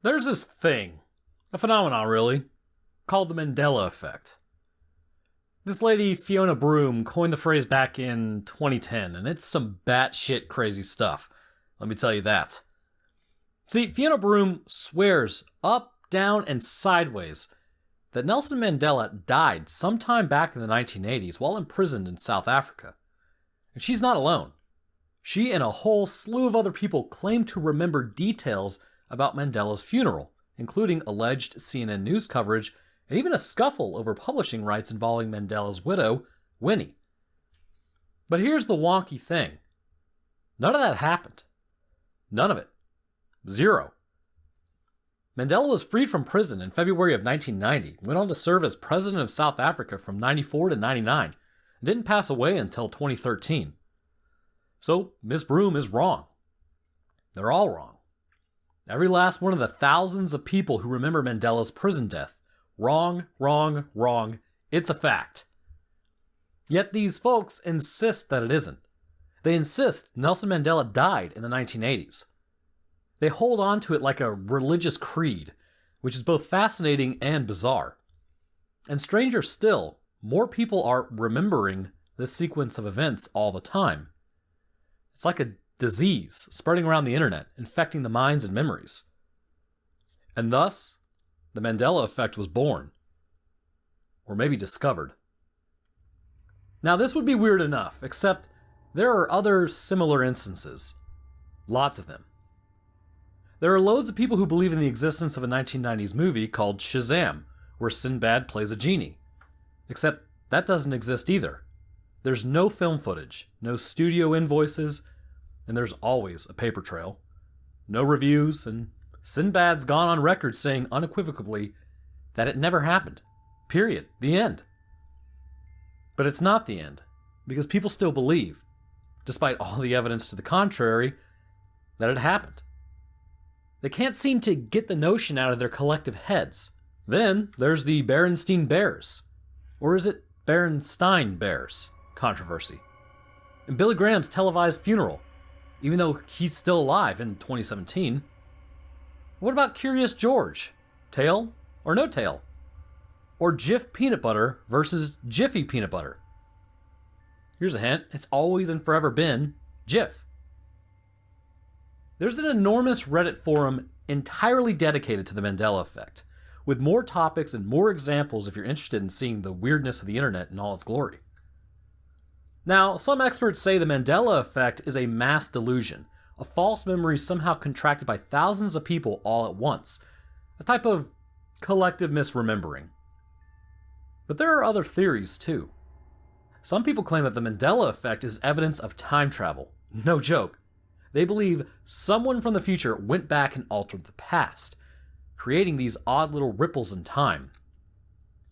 There's this thing, a phenomenon really, called the Mandela Effect. This lady, Fiona Broome, coined the phrase back in 2010, and it's some batshit crazy stuff. Let me tell you that. See, Fiona Broome swears up, down, and sideways that Nelson Mandela died sometime back in the 1980s while imprisoned in South Africa. And she's not alone. She and a whole slew of other people claim to remember details about Mandela's funeral, including alleged CNN news coverage and even a scuffle over publishing rights involving Mandela's widow, Winnie. But here's the wonky thing. None of that happened. None of it. Zero. Mandela was freed from prison in February of 1990, went on to serve as president of South Africa from 94 to 99, and didn't pass away until 2013. So, Miss Broome is wrong. They're all wrong. Every last one of the thousands of people who remember Mandela's prison death. Wrong, wrong, wrong. It's a fact. Yet these folks insist that it isn't. They insist Nelson Mandela died in the 1980s. They hold on to it like a religious creed, which is both fascinating and bizarre. And stranger still, more people are remembering this sequence of events all the time. It's like a disease spreading around the internet, infecting the minds and memories. And thus, the Mandela Effect was born. Or maybe discovered. Now this would be weird enough, except there are other similar instances. Lots of them. There are loads of people who believe in the existence of a 1990s movie called Shazam, where Sinbad plays a genie. Except that doesn't exist either. There's no film footage, no studio invoices, and there's always a paper trail. No reviews, and Sinbad's gone on record saying unequivocally that it never happened. Period. The end. But it's not the end, because people still believe, despite all the evidence to the contrary, that it happened. They can't seem to get the notion out of their collective heads. Then there's the Berenstein Bears. Or is it Berenstein Bears controversy? And Billy Graham's televised funeral, even though he's still alive in 2017. What about Curious George? Tail or no tail? Or Jif peanut butter versus Jiffy peanut butter? Here's a hint. It's always and forever been Jif. There's an enormous Reddit forum entirely dedicated to the Mandela Effect, with more topics and more examples if you're interested in seeing the weirdness of the internet in all its glory. Now, some experts say the Mandela Effect is a mass delusion, a false memory somehow contracted by thousands of people all at once, a type of collective misremembering. But there are other theories too. Some people claim that the Mandela Effect is evidence of time travel. No joke. They believe someone from the future went back and altered the past, creating these odd little ripples in time.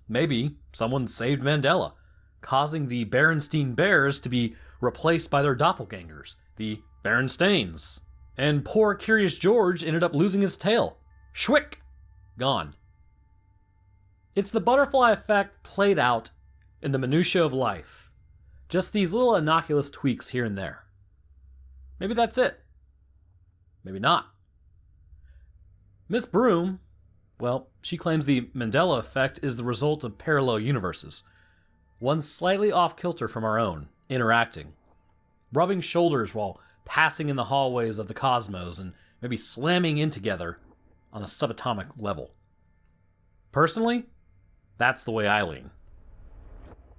Maybe someone saved Mandela, causing the Berenstein Bears to be replaced by their doppelgangers, the Berensteins. And poor Curious George ended up losing his tail. Schwick! Gone. It's the butterfly effect played out in the minutiae of life. Just these little innocuous tweaks here and there. Maybe that's it. Maybe not. Miss Broome, well, she claims the Mandela Effect is the result of parallel universes. One slightly off kilter from our own, interacting. Rubbing shoulders while passing in the hallways of the cosmos and maybe slamming in together on a subatomic level. Personally, that's the way I lean.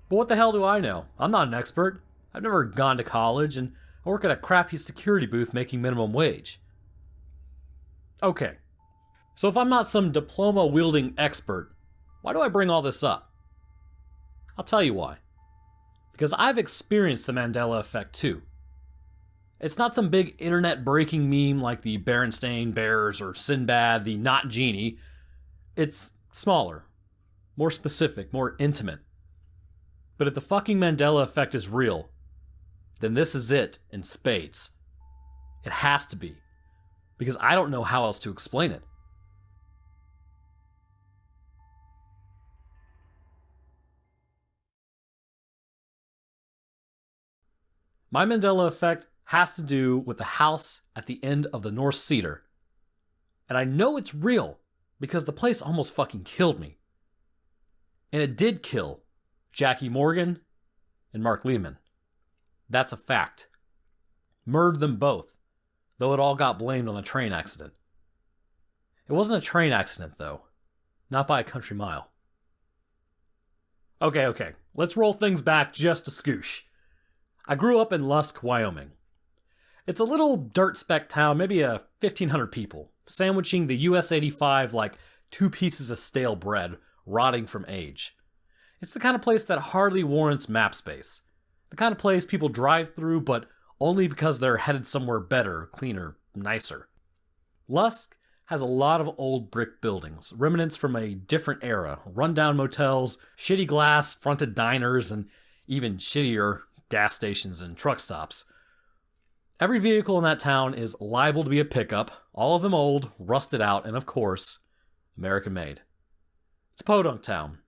But what the hell do I know? I'm not an expert. I've never gone to college, and I work at a crappy security booth making minimum wage. Okay, so if I'm not some diploma-wielding expert, why do I bring all this up? I'll tell you why. Because I've experienced the Mandela Effect too. It's not some big internet-breaking meme like the Berenstain Bears or Sinbad, the not Genie. It's smaller, more specific, more intimate. But if the fucking Mandela Effect is real, then this is it in spades. It has to be. Because I don't know how else to explain it. My Mandela Effect has to do with the house at the end of the North Cedar And I know it's real because the place almost fucking killed me. And it did kill Jackie Morgan and Mark Lehman. That's a fact. Murdered them both, though it all got blamed on a train accident. It wasn't a train accident, though. Not by a country mile. Okay. Let's roll things back just a scoosh. I grew up in Lusk, Wyoming. It's a little dirt speck town, maybe 1,500 people, sandwiching the US 85 like 2 pieces of stale bread, rotting from age. It's the kind of place that hardly warrants map space. The kind of place people drive through, but only because they're headed somewhere better, cleaner, nicer. Lusk has a lot of old brick buildings, remnants from a different era, rundown motels, shitty glass-fronted diners, and even shittier gas stations and truck stops. Every vehicle in that town is liable to be a pickup, all of them old, rusted out, and of course, American-made. It's a podunk town,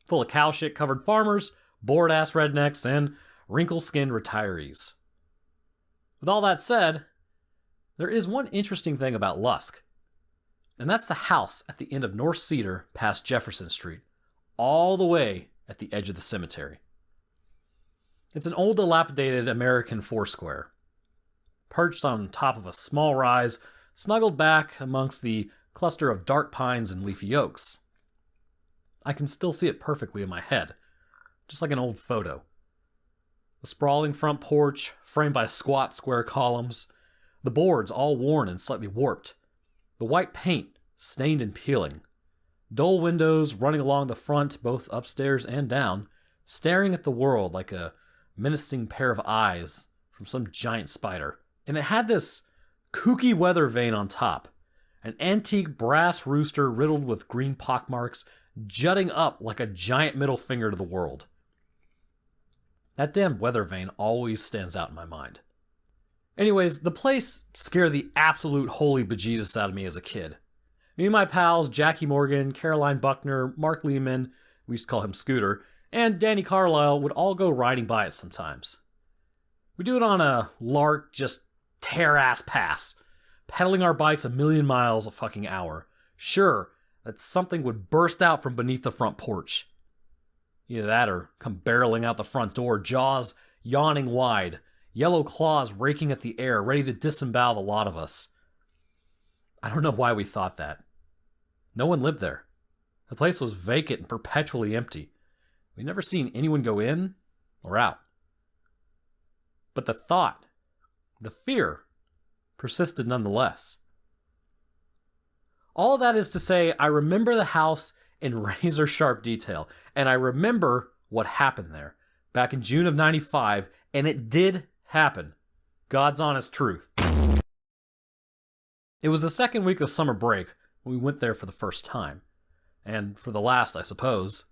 full of cow shit-covered farmers, bored-ass rednecks, and wrinkle-skinned retirees. With all that said, there is one interesting thing about Lusk, and that's the house at the end of North Cedar past Jefferson Street, all the way at the edge of the cemetery. It's an old dilapidated American foursquare, perched on top of a small rise, snuggled back amongst the cluster of dark pines and leafy oaks. I can still see it perfectly in my head, just like an old photo. The sprawling front porch, framed by squat square columns, the boards all worn and slightly warped, the white paint stained and peeling, dull windows running along the front both upstairs and down, staring at the world like a menacing pair of eyes from some giant spider. And it had this kooky weather vane on top, an antique brass rooster riddled with green pockmarks jutting up like a giant middle finger to the world. That damn weather vane always stands out in my mind. Anyways, the place scared the absolute holy bejesus out of me as a kid. Me and my pals, Jackie Morgan, Caroline Buckner, Mark Lehman, we used to call him Scooter, and Danny Carlisle would all go riding by it sometimes. We do it on a lark, just tear-ass pass, pedaling our bikes 1,000,000 miles a fucking hour, sure that something would burst out from beneath the front porch. Either that or come barreling out the front door, jaws yawning wide, yellow claws raking at the air, ready to disembowel the lot of us. I don't know why we thought that. No one lived there. The place was vacant and perpetually empty. We'd never seen anyone go in or out. But the thought, the fear, persisted nonetheless. All that is to say, I remember the house in razor-sharp detail, and I remember what happened there back in June of '95, and it did happen. God's honest truth. It was the second week of summer break when we went there for the first time, and for the last, I suppose.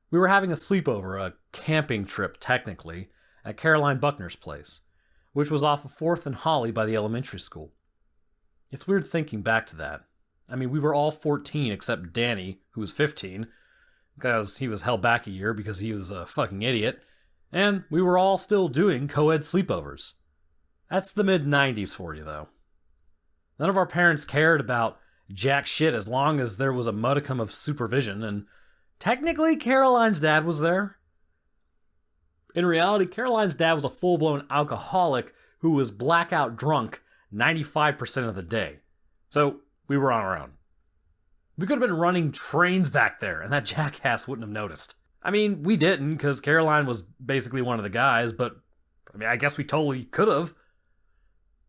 We were having a sleepover, a camping trip technically, at Caroline Buckner's place, which was off of 4th and Holly by the elementary school. It's weird thinking back to that. I mean, we were all 14 except Danny, who was 15, because he was held back a year because he was a fucking idiot, and we were all still doing co-ed sleepovers. That's the mid-90s for you, though. None of our parents cared about jack shit as long as there was a modicum of supervision, and technically Caroline's dad was there. In reality, Caroline's dad was a full-blown alcoholic who was blackout drunk 95% of the day. So we were on our own. We could have been running trains back there, and that jackass wouldn't have noticed. I mean, we didn't, because Caroline was basically one of the guys, but I mean, I guess we totally could have.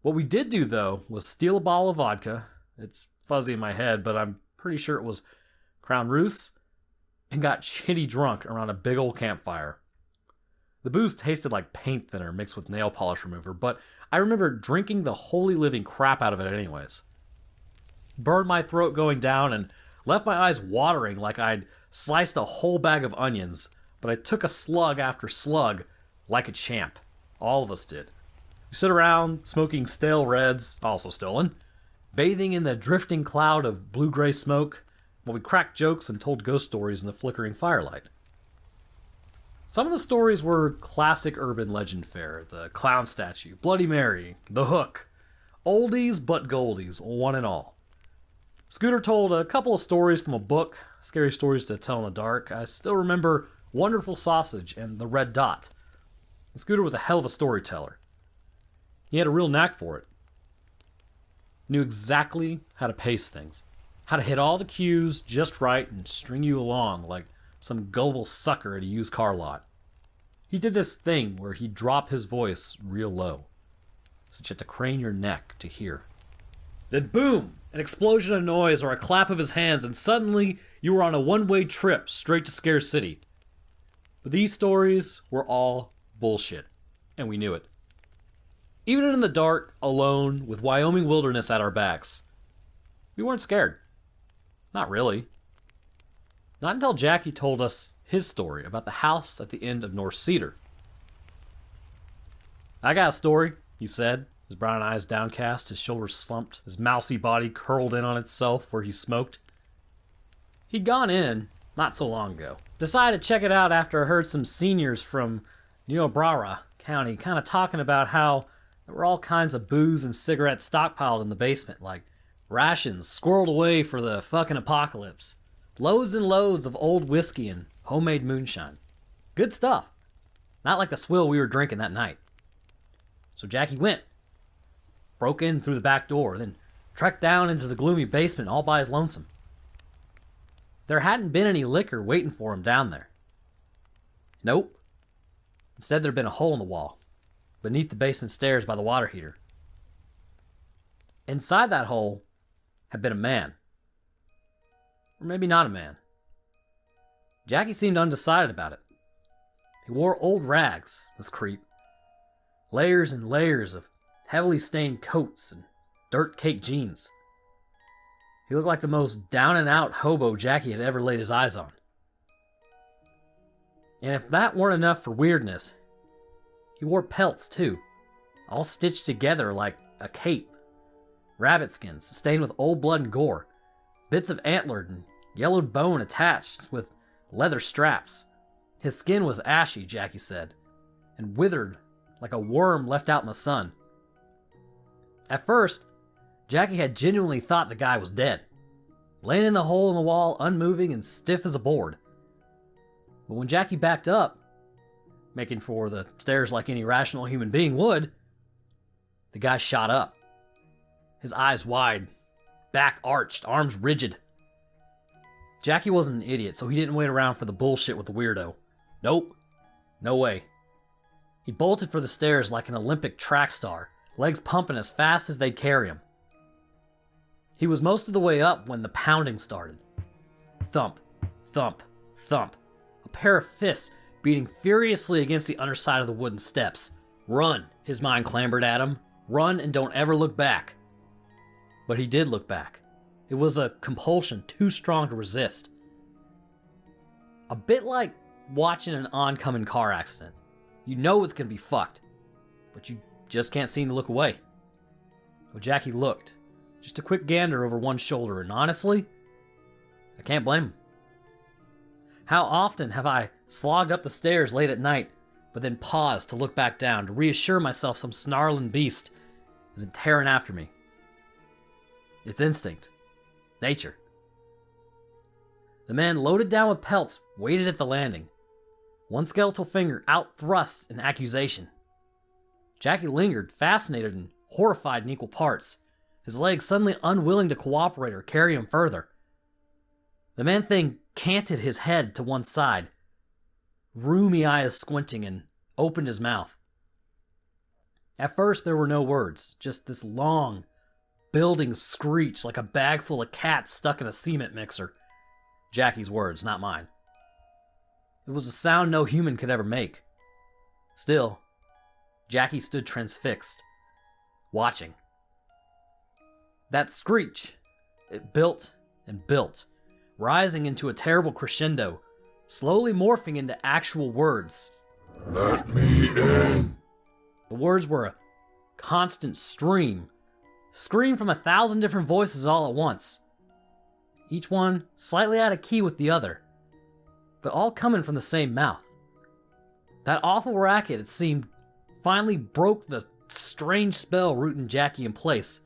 What we did do, though, was steal a bottle of vodka. It's fuzzy in my head, but I'm pretty sure it was Crown Roos, and got shitty drunk around a big old campfire. The booze tasted like paint thinner mixed with nail polish remover, but I remember drinking the holy living crap out of it anyways. Burned my throat going down and left my eyes watering like I'd sliced a whole bag of onions, but I took a slug after slug like a champ. All of us did. We stood around smoking stale reds, also stolen, bathing in the drifting cloud of blue-gray smoke, while we cracked jokes and told ghost stories in the flickering firelight. Some of the stories were classic urban legend fare, the clown statue, Bloody Mary, the hook, oldies but goldies, one and all. Scooter told a couple of stories from a book, Scary Stories to Tell in the Dark. I still remember Wonderful Sausage and The Red Dot. And Scooter was a hell of a storyteller. He had a real knack for it. Knew exactly how to pace things, how to hit all the cues just right and string you along like some gullible sucker at a used car lot. He did this thing where he'd drop his voice real low, so you had to crane your neck to hear. Then boom! An explosion of noise or a clap of his hands, and suddenly you were on a one-way trip straight to Scare City. But these stories were all bullshit, and we knew it. Even in the dark, alone, with Wyoming wilderness at our backs, we weren't scared. Not really. Not until Jackie told us his story about the house at the end of North Cedar. "I got a story," he said, his brown eyes downcast, his shoulders slumped, his mousy body curled in on itself where he smoked. He'd gone in not so long ago. Decided to check it out after I heard some seniors from Niobrara County kind of talking about how there were all kinds of booze and cigarettes stockpiled in the basement, like rations squirreled away for the fucking apocalypse. Loads and loads of old whiskey and homemade moonshine. Good stuff. Not like the swill we were drinking that night. So Jackie went. Broke in through the back door, then trekked down into the gloomy basement all by his lonesome. There hadn't been any liquor waiting for him down there. Nope. Instead, there'd been a hole in the wall, beneath the basement stairs by the water heater. Inside that hole had been a man. Or maybe not a man. Jackie seemed undecided about it. He wore old rags, this creep. Layers and layers of heavily stained coats and dirt-caked jeans. He looked like the most down-and-out hobo Jackie had ever laid his eyes on. And if that weren't enough for weirdness, he wore pelts too, all stitched together like a cape. Rabbit skins stained with old blood and gore, bits of antlered and yellowed bone attached with leather straps. His skin was ashy, Jackie said, and withered like a worm left out in the sun. At first, Jackie had genuinely thought the guy was dead, laying in the hole in the wall, unmoving and stiff as a board. But when Jackie backed up, making for the stairs like any rational human being would, the guy shot up. His eyes wide, back arched, arms rigid. Jackie wasn't an idiot, so he didn't wait around for the bullshit with the weirdo. Nope. No way. He bolted for the stairs like an Olympic track star, legs pumping as fast as they'd carry him. He was most of the way up when the pounding started. Thump, thump, thump. A pair of fists beating furiously against the underside of the wooden steps. Run, his mind clamored at him. Run and don't ever look back. But he did look back. It was a compulsion too strong to resist. A bit like watching an oncoming car accident. You know it's gonna be fucked, but you just can't seem to look away. Well, Jackie looked. Just a quick gander over one shoulder, and honestly, I can't blame him. How often have I slogged up the stairs late at night, but then paused to look back down to reassure myself some snarling beast isn't tearing after me? It's instinct. Nature. The man loaded down with pelts waited at the landing, one skeletal finger out thrust in accusation. Jackie lingered, fascinated and horrified in equal parts, his legs suddenly unwilling to cooperate or carry him further. The man-thing canted his head to one side, rheumy eyes squinting, and opened his mouth. At first there were no words, just this long, building screech like a bag full of cats stuck in a cement mixer. Jackie's words, not mine. It was a sound no human could ever make. Still, Jackie stood transfixed, watching. That screech, it built and built, rising into a terrible crescendo, slowly morphing into actual words. Let me in. The words were a constant scream from 1,000 different voices all at once. Each one slightly out of key with the other, but all coming from the same mouth. That awful racket, it seemed, finally broke the strange spell rooting Jackie in place.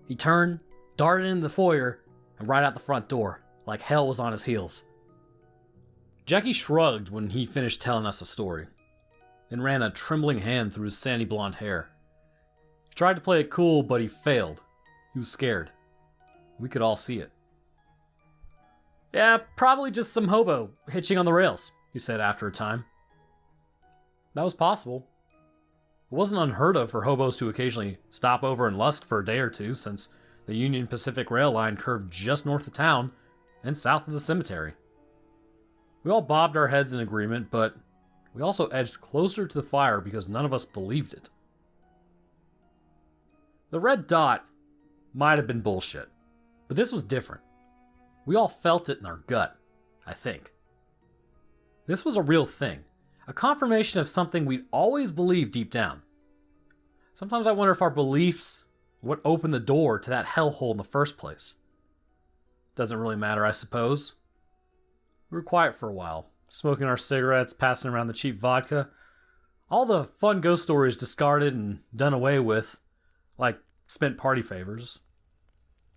He turned, darted into the foyer, and right out the front door, like hell was on his heels. Jackie shrugged when he finished telling us the story, then ran a trembling hand through his sandy blonde hair. He tried to play it cool, but he failed. He was scared. We could all see it. Yeah, probably just some hobo hitching on the rails, he said after a time. That was possible. It wasn't unheard of for hobos to occasionally stop over in Lusk for a day or two, since the Union Pacific Rail line curved just north of town and south of the cemetery. We all bobbed our heads in agreement, but we also edged closer to the fire because none of us believed it. The red dot might have been bullshit, but this was different. We all felt it in our gut, I think. This was a real thing, a confirmation of something we'd always believed deep down. Sometimes I wonder if our beliefs what opened the door to that hellhole in the first place. Doesn't really matter, I suppose. We were quiet for a while, smoking our cigarettes, passing around the cheap vodka. All the fun ghost stories discarded and done away with, like spent party favors.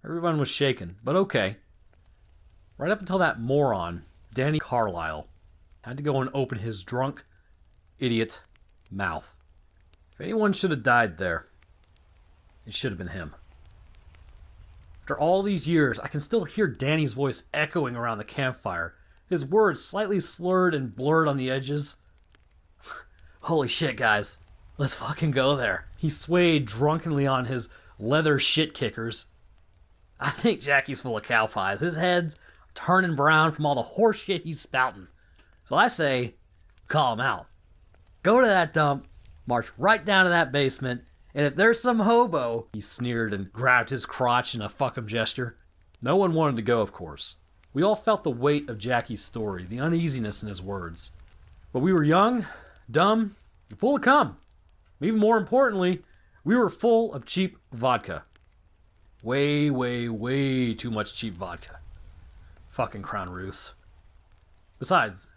Everyone was shaken, but okay. Right up until that moron, Danny Carlisle, had to go and open his drunk, idiot mouth. If anyone should have died there, it should have been him. After all these years, I can still hear Danny's voice echoing around the campfire, his words slightly slurred and blurred on the edges. Holy shit, guys. Let's fucking go there. He swayed drunkenly on his leather shit kickers. I think Jackie's full of cow pies. His head's turning brown from all the horse shit he's spouting. So I say, call him out. Go to that dump, march right down to that basement, and if there's some hobo, he sneered and grabbed his crotch in a fuck him gesture. No one wanted to go, of course. We all felt the weight of Jackie's story, the uneasiness in his words. But we were young, dumb, and full of cum. Even more importantly, we were full of cheap vodka. Way, way, way too much cheap vodka. Fucking Crown Roos. Besides,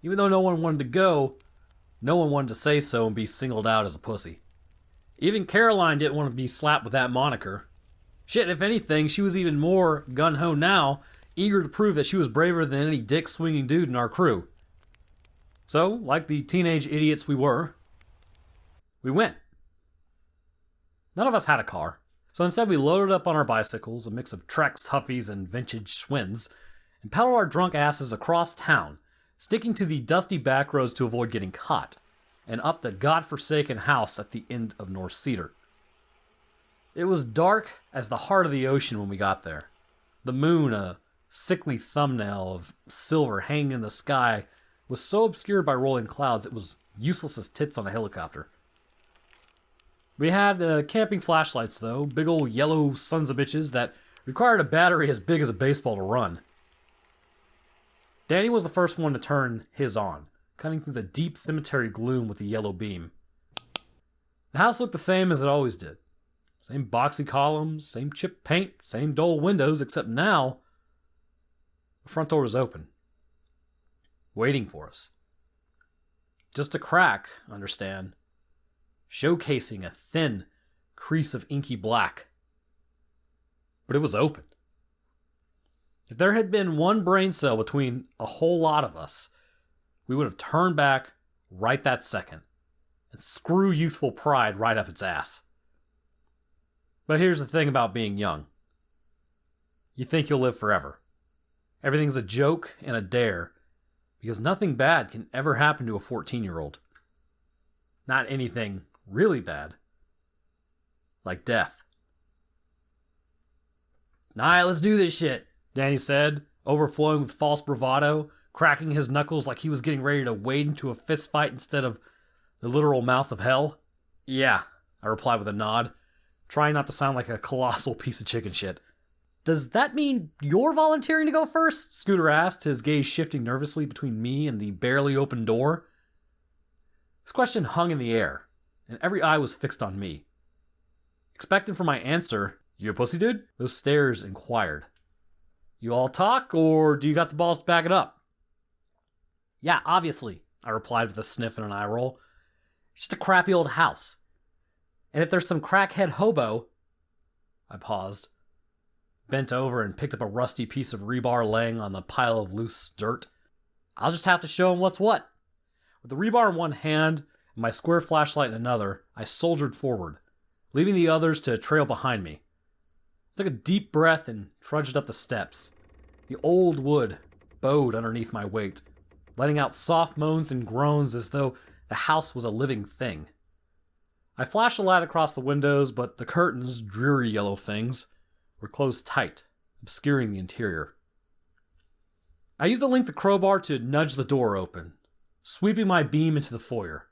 even though no one wanted to go, no one wanted to say so and be singled out as a pussy. Even Caroline didn't want to be slapped with that moniker. Shit, if anything, she was even more gung-ho now, eager to prove that she was braver than any dick-swinging dude in our crew. So, like the teenage idiots we were, we went. None of us had a car, so instead we loaded up on our bicycles, a mix of Treks, Huffies, and vintage Schwinn's, and pedaled our drunk asses across town, sticking to the dusty back roads to avoid getting caught, and up the godforsaken house at the end of North Cedar. It was dark as the heart of the ocean when we got there. The moon, a sickly thumbnail of silver hanging in the sky, was so obscured by rolling clouds it was useless as tits on a helicopter. We had camping flashlights though, big old yellow sons of bitches that required a battery as big as a baseball to run. Danny was the first one to turn his on, cutting through the deep cemetery gloom with the yellow beam. The house looked the same as it always did. Same boxy columns, same chipped paint, same dull windows, except now the front door was open, waiting for us. Just a crack, understand, showcasing a thin crease of inky black. But it was open. If there had been one brain cell between a whole lot of us, we would have turned back right that second and screw youthful pride right up its ass. But here's the thing about being young. You think you'll live forever. Everything's a joke and a dare, because nothing bad can ever happen to a 14-year-old. Not anything really bad. Like death. Alright, let's do this shit, Danny said, overflowing with false bravado, cracking his knuckles like he was getting ready to wade into a fist fight instead of the literal mouth of hell. Yeah, I replied with a nod, trying not to sound like a colossal piece of chicken shit. Does that mean you're volunteering to go first? Scooter asked, his gaze shifting nervously between me and the barely open door. This question hung in the air, and every eye was fixed on me. Expecting for my answer, you a pussy dude? Those stares inquired. You all talk, or do you got the balls to back it up? Yeah, obviously, I replied with a sniff and an eye roll. Just a crappy old house. And if there's some crackhead hobo... I paused. bent over and picked up a rusty piece of rebar laying on the pile of loose dirt. I'll just have to show him what's what. With the rebar in one hand and my square flashlight in another, I soldiered forward, leaving the others to trail behind me. I took a deep breath and trudged up the steps. The old wood bowed underneath my weight, letting out soft moans and groans as though the house was a living thing. I flashed a light across the windows, but the curtains, dreary yellow things, were closed tight, obscuring the interior. I used the length of crowbar to nudge the door open, sweeping my beam into the foyer.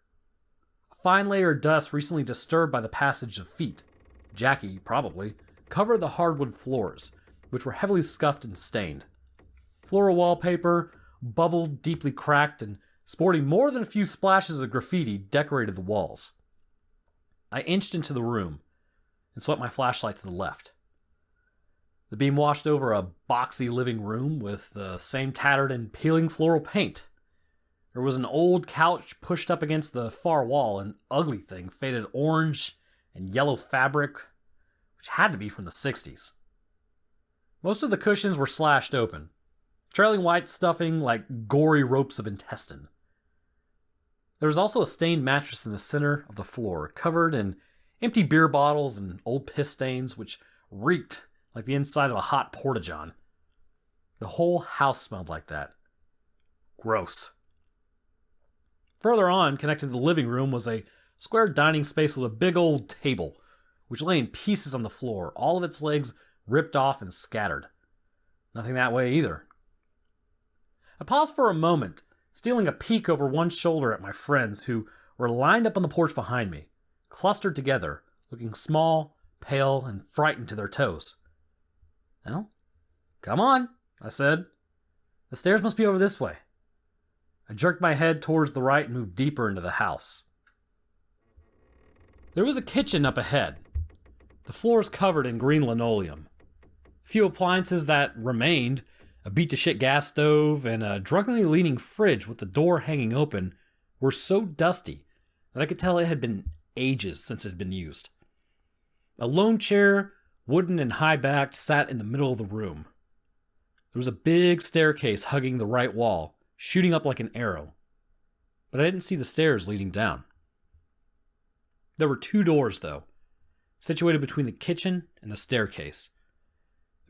A fine layer of dust recently disturbed by the passage of feet, Jackie probably, covered the hardwood floors, which were heavily scuffed and stained. Floral wallpaper, bubbled, deeply cracked, and sporting more than a few splashes of graffiti decorated the walls. I inched into the room and swept my flashlight to the left. The beam washed over a boxy living room with the same tattered and peeling floral paint. There was an old couch pushed up against the far wall, an ugly thing, faded orange and yellow fabric, which had to be from the 60s. Most of the cushions were slashed open, trailing white stuffing like gory ropes of intestine. There was also a stained mattress in the center of the floor, covered in empty beer bottles and old piss stains, which reeked like the inside of a hot porta-john. The whole house smelled like that. Gross. Further on, connected to the living room, was a square dining space with a big old table, which lay in pieces on the floor, all of its legs ripped off and scattered. Nothing that way either. I paused for a moment, stealing a peek over one shoulder at my friends who were lined up on the porch behind me, clustered together, looking small, pale, and frightened to their toes. Well, come on, I said. The stairs must be over this way. I jerked my head towards the right and moved deeper into the house. There was a kitchen up ahead. The floors covered in green linoleum. A few appliances that remained, a beat-to-shit gas stove, and a drunkenly leaning fridge with the door hanging open, were so dusty that I could tell it had been ages since it had been used. A lone chair, wooden and high-backed, sat in the middle of the room. There was a big staircase hugging the right wall, shooting up like an arrow, but I didn't see the stairs leading down. There were two doors, though, situated between the kitchen and the staircase.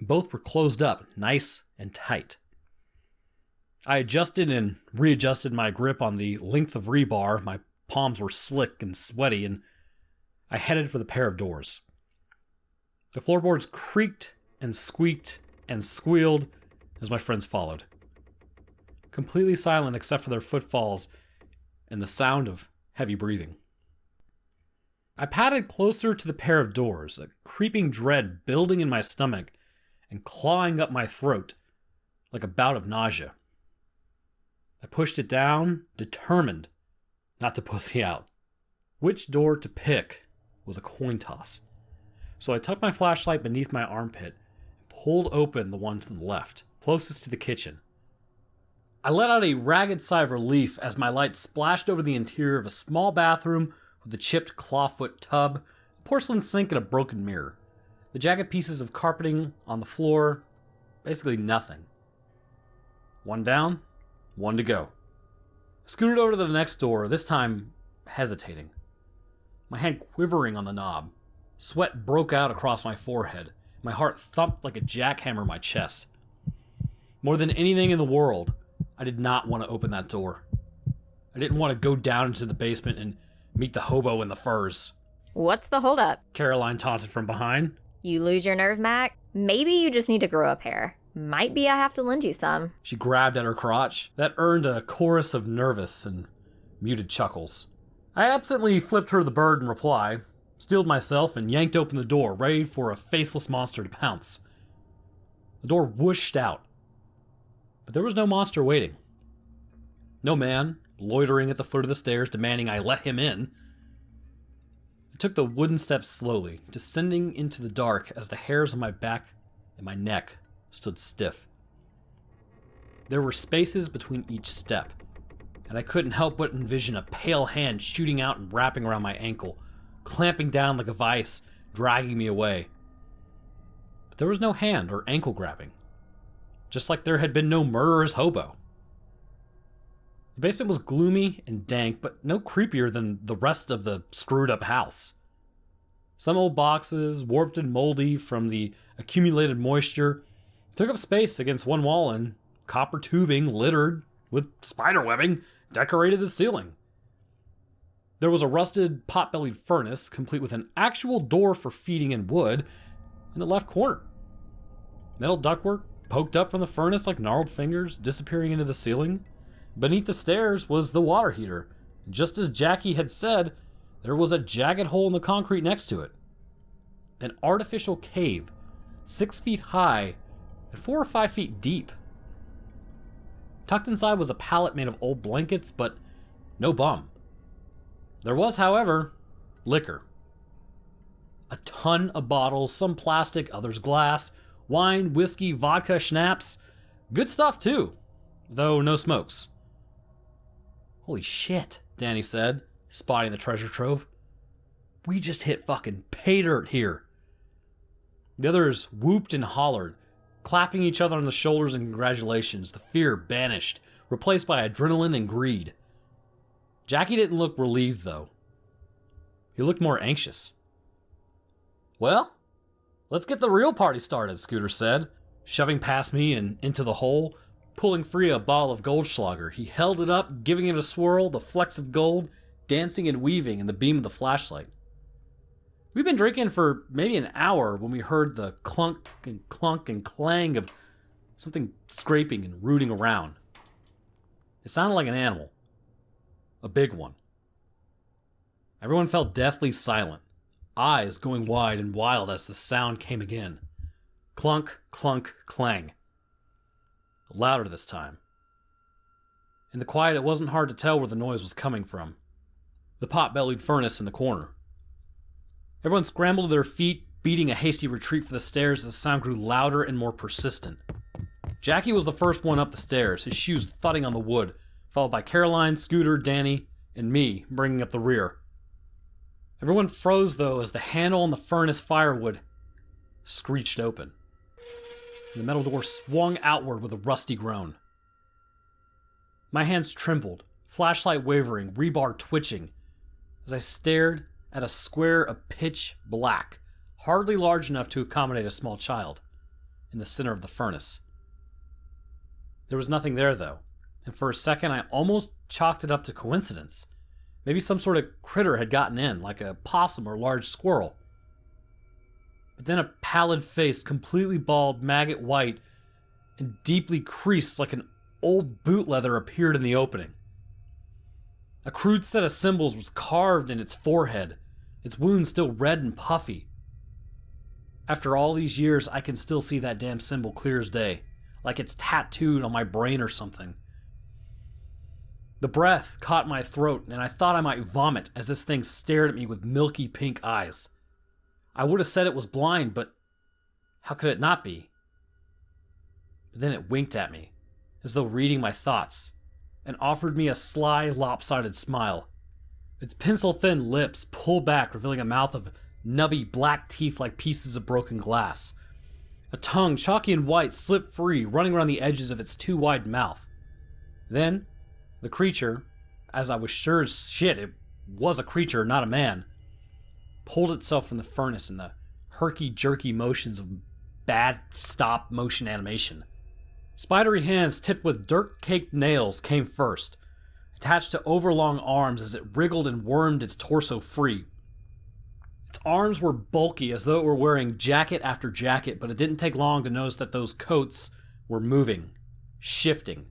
Both were closed up, nice and tight. I adjusted and readjusted my grip on the length of rebar. My palms were slick and sweaty, and I headed for the pair of doors. The floorboards creaked and squeaked and squealed as my friends followed. Completely silent except for their footfalls and the sound of heavy breathing. I padded closer to the pair of doors, a creeping dread building in my stomach and clawing up my throat like a bout of nausea. I pushed it down, determined not to pussy out. Which door to pick was a coin toss. So I tucked my flashlight beneath my armpit and pulled open the one to the left, closest to the kitchen. I let out a ragged sigh of relief as my light splashed over the interior of a small bathroom with a chipped clawfoot tub, a porcelain sink, and a broken mirror. The jagged pieces of carpeting on the floor, basically nothing. One down, one to go. I scooted over to the next door, this time hesitating. My hand quivering on the knob. Sweat broke out across my forehead. My heart thumped like a jackhammer in my chest. More than anything in the world, I did not want to open that door. I didn't want to go down into the basement and meet the hobo in the furs. What's the holdup? Caroline taunted from behind. You lose your nerve, Mac? Maybe you just need to grow a pair. Might be I have to lend you some. She grabbed at her crotch. That earned a chorus of nervous and muted chuckles. I absently flipped her the bird in reply, steeled myself, and yanked open the door, ready for a faceless monster to pounce. The door whooshed out, but there was no monster waiting. No man loitering at the foot of the stairs demanding I let him in. I took the wooden steps slowly, descending into the dark as the hairs on my back and my neck stood stiff. There were spaces between each step, and I couldn't help but envision a pale hand shooting out and wrapping around my ankle, clamping down like a vice, dragging me away. But there was no hand or ankle grabbing. Just like there had been no murderous hobo. The basement was gloomy and dank, but no creepier than the rest of the screwed up house. Some old boxes, warped and moldy from the accumulated moisture, took up space against one wall, and copper tubing littered with spider webbing decorated the ceiling. There was a rusted pot-bellied furnace, complete with an actual door for feeding in wood, in the left corner. Metal ductwork poked up from the furnace like gnarled fingers, disappearing into the ceiling. Beneath the stairs was the water heater. Just as Jackie had said, there was a jagged hole in the concrete next to it. An artificial cave, 6 feet high and 4 or 5 feet deep. Tucked inside was a pallet made of old blankets, but no bum. There was, however, liquor. A ton of bottles, some plastic, others glass, wine, whiskey, vodka, schnapps. Good stuff too, though no smokes. Holy shit, Danny said, spotting the treasure trove. We just hit fucking pay dirt here. The others whooped and hollered, clapping each other on the shoulders in congratulations, the fear banished, replaced by adrenaline and greed. Jackie didn't look relieved, though. He looked more anxious. Well, let's get the real party started, Scooter said, shoving past me and into the hole, pulling free a bottle of Goldschlager. He held it up, giving it a swirl, the flecks of gold dancing and weaving in the beam of the flashlight. We'd been drinking for maybe an hour when we heard the clunk and clang of something scraping and rooting around. It sounded like an animal. A big one. Everyone felt deathly silent, eyes going wide and wild as the sound came again. Clunk, clunk, clang. Louder this time. In the quiet, it wasn't hard to tell where the noise was coming from. The pot-bellied furnace in the corner. Everyone scrambled to their feet, beating a hasty retreat for the stairs as the sound grew louder and more persistent. Jackie was the first one up the stairs, his shoes thudding on the wood, followed by Caroline, Scooter, Danny, and me bringing up the rear. Everyone froze, though, as the handle on the furnace firewood screeched open. The metal door swung outward with a rusty groan. My hands trembled, flashlight wavering, rebar twitching, as I stared at a square of pitch black, hardly large enough to accommodate a small child, in the center of the furnace. There was nothing there, though, and for a second I almost chalked it up to coincidence. Maybe some sort of critter had gotten in, like a possum or large squirrel. But then a pallid face, completely bald, maggot white, and deeply creased like an old boot leather, appeared in the opening. A crude set of symbols was carved in its forehead, its wound still red and puffy. After all these years, I can still see that damn symbol clear as day, like it's tattooed on my brain or something. The breath caught my throat, and I thought I might vomit as this thing stared at me with milky pink eyes. I would have said it was blind, but how could it not be? But then it winked at me, as though reading my thoughts, and offered me a sly, lopsided smile. Its pencil-thin lips pulled back, revealing a mouth of nubby black teeth like pieces of broken glass. A tongue, chalky and white, slipped free, running around the edges of its too wide mouth. Then, the creature, as I was sure as shit it was a creature, not a man, pulled itself from the furnace in the herky-jerky motions of bad stop-motion animation. Spidery hands tipped with dirt-caked nails came first, attached to overlong arms as it wriggled and wormed its torso free. Its arms were bulky, as though it were wearing jacket after jacket, but it didn't take long to notice that those coats were moving, shifting.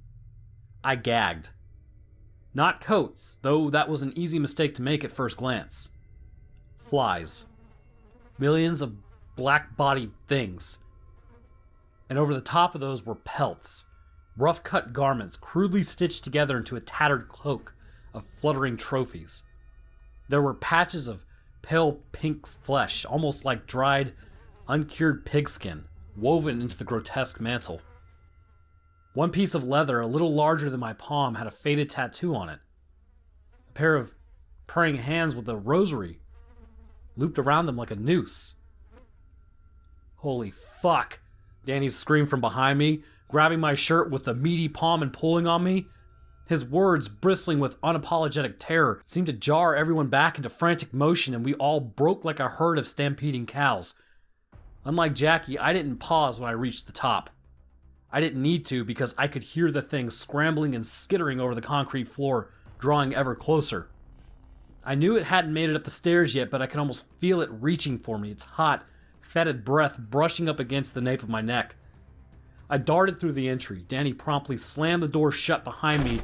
I gagged. Not coats, though that was an easy mistake to make at first glance. Flies. Millions of black-bodied things. And over the top of those were pelts, rough-cut garments crudely stitched together into a tattered cloak of fluttering trophies. There were patches of pale pink flesh, almost like dried, uncured pigskin, woven into the grotesque mantle. One piece of leather, a little larger than my palm, had a faded tattoo on it. A pair of praying hands with a rosary looped around them like a noose. Holy fuck. Danny screamed from behind me, grabbing my shirt with a meaty palm and pulling on me. His words, bristling with unapologetic terror, seemed to jar everyone back into frantic motion, and we all broke like a herd of stampeding cows. Unlike Jackie, I didn't pause when I reached the top. I didn't need to because I could hear the thing scrambling and skittering over the concrete floor, drawing ever closer. I knew it hadn't made it up the stairs yet, but I could almost feel it reaching for me, its hot, fetid breath brushing up against the nape of my neck. I darted through the entry. Danny promptly slammed the door shut behind me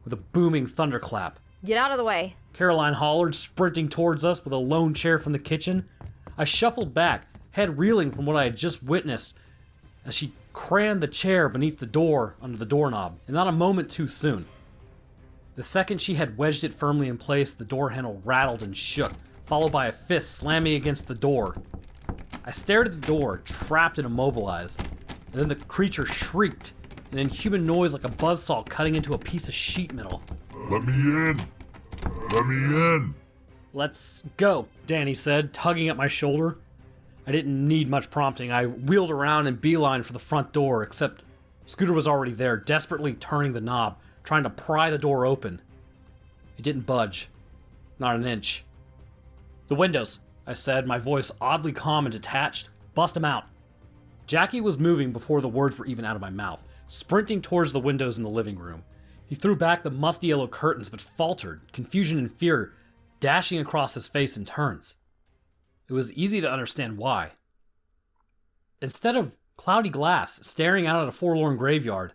with a booming thunderclap. Get out of the way. Caroline hollered, sprinting towards us with a lone chair from the kitchen. I shuffled back, head reeling from what I had just witnessed, as she crammed the chair beneath the door under the doorknob, and not a moment too soon. The second she had wedged it firmly in place, the door handle rattled and shook, followed by a fist slamming against the door. I stared at the door, trapped and immobilized, and then the creature shrieked, an inhuman noise like a buzzsaw cutting into a piece of sheet metal. Let me in! Let me in! Let's go, Danny said, tugging at my shoulder. I didn't need much prompting. I wheeled around and beeline for the front door, except Scooter was already there, desperately turning the knob, trying to pry the door open. It didn't budge. Not an inch. The windows, I said, my voice oddly calm and detached. Bust them out. Jackie was moving before the words were even out of my mouth, sprinting towards the windows in the living room. He threw back the musty yellow curtains, but faltered, confusion and fear dashing across his face in turns. It was easy to understand why. Instead of cloudy glass staring out at a forlorn graveyard,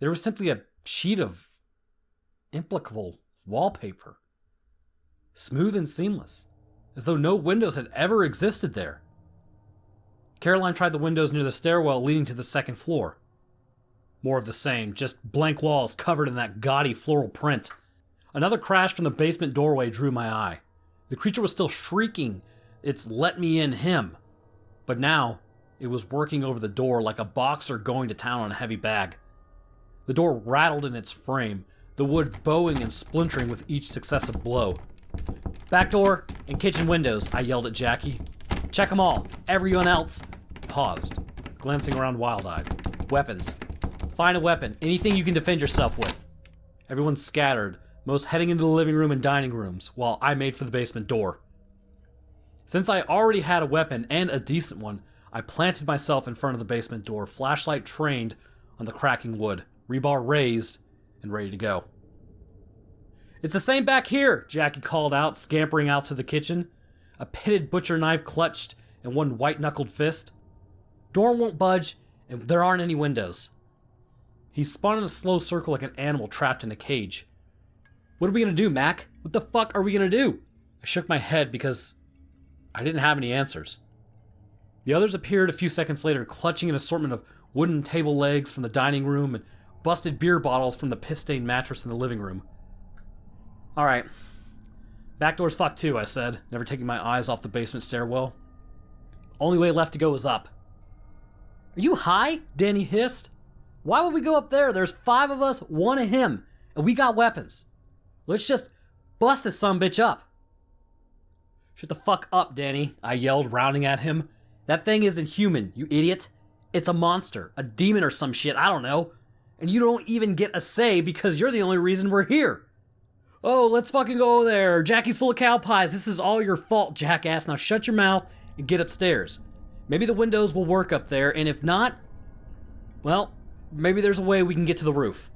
there was simply a sheet of implacable wallpaper. Smooth and seamless, as though no windows had ever existed there. Caroline tried the windows near the stairwell leading to the second floor. More of the same, just blank walls covered in that gaudy floral print. Another crash from the basement doorway drew my eye. The creature was still shrieking its "let me in" hymn, but now it was working over the door like a boxer going to town on a heavy bag. The door rattled in its frame, the wood bowing and splintering with each successive blow. "Back door and kitchen windows," I yelled at Jackie. "Check them all. Everyone else." Paused, glancing around wild-eyed. "Weapons. Find a weapon. Anything you can defend yourself with." Everyone scattered, most heading into the living room and dining rooms, while I made for the basement door. Since I already had a weapon, and a decent one, I planted myself in front of the basement door, flashlight trained on the cracking wood, rebar raised, and ready to go. "It's the same back here," Jackie called out, scampering out to the kitchen, a pitted butcher knife clutched in one white-knuckled fist. "Door won't budge, and there aren't any windows." He spun in a slow circle like an animal trapped in a cage. "What are we gonna do, Mac? What the fuck are we gonna do?" I shook my head because I didn't have any answers. The others appeared a few seconds later, clutching an assortment of wooden table legs from the dining room and busted beer bottles from the piss-stained mattress in the living room. "Alright. Back door's fucked too," I said, never taking my eyes off the basement stairwell. "Only way left to go is up." "Are you high?" Danny hissed. "Why would we go up there? There's 5 of us, 1 of him, and we got weapons. Let's just bust this sumbitch up." "Shut the fuck up, Danny," I yelled, rounding at him. "That thing isn't human, you idiot. It's a monster, a demon or some shit, I don't know. And you don't even get a say because you're the only reason we're here." "Oh, let's fucking go there. Jackie's full of cow pies. This is all your fault, jackass. Now shut your mouth and get upstairs. Maybe the windows will work up there, and if not, well, maybe there's a way we can get to the roof."